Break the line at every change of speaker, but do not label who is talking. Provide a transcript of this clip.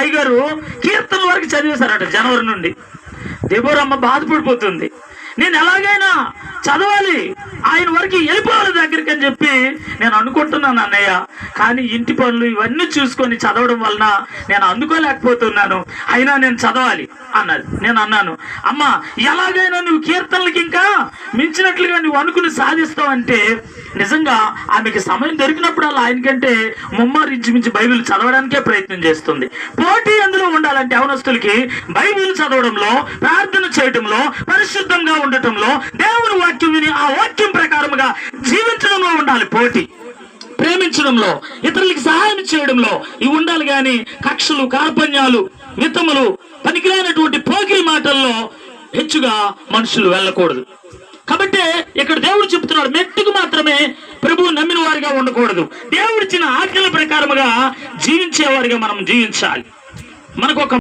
అయ్యగారు కీర్తనల వరకు చదివేశారట జనవరి నుండి. దెబోరమ్మ బాధపడిపోతుంది, నేను ఎలాగైనా చదవాలి, ఆయన వరకు వెళ్ళిపోవాలి దగ్గరికి అని చెప్పి నేను అనుకుంటున్నాను అన్నయ్య. కానీ ఇంటి పనులు ఇవన్నీ చూసుకొని చదవడం వలన నేను అందుకోలేకపోతున్నాను, అయినా నేను చదవాలి అన్నది. నేను అన్నాను, అమ్మ ఎలాగైనా నువ్వు కీర్తనలకి ఇంకా మించినట్లుగా నువ్వు అనుకుని సాధిస్తావంటే నిజంగా ఆమెకి సమయం దొరికినప్పుడల్లా ఆయనకంటే ఇంచుమించి బైబిల్ చదవడానికే ప్రయత్నం చేస్తుంది. పోటీ అందులో ఉండాలంటే యవనస్తులకి బైబిల్ చదవడంలో, ప్రార్థన చేయడంలో, పరిశుద్ధంగా ఉండటంలో, దేవుని వాక్యం విని ఆ వాక్యం ప్రకారముగా జీవించడంలో ఉండాలి పోటీ. ప్రేమించడంలో, ఇతరులకి సహాయం చేయడంలో ఇవి ఉండాలి. కానీ కక్షలు, కార్పణ్యాలు, మితములు, పనికిరానటువంటి పోకిరి మాటల్లో హెచ్చుగా మనుషులు వెళ్ళకూడదు. కాబట్టి ఇక్కడ దేవుడు చెప్తున్నాడు, మెట్టుకు మాత్రమే ప్రభువు నమ్మిన వారిగా ఉండకూడదు, దేవుడిచ్చిన ఆజ్ఞల ప్రకారముగా జీవించేవారిగా మనం జీవించాలి. మనకు ఒక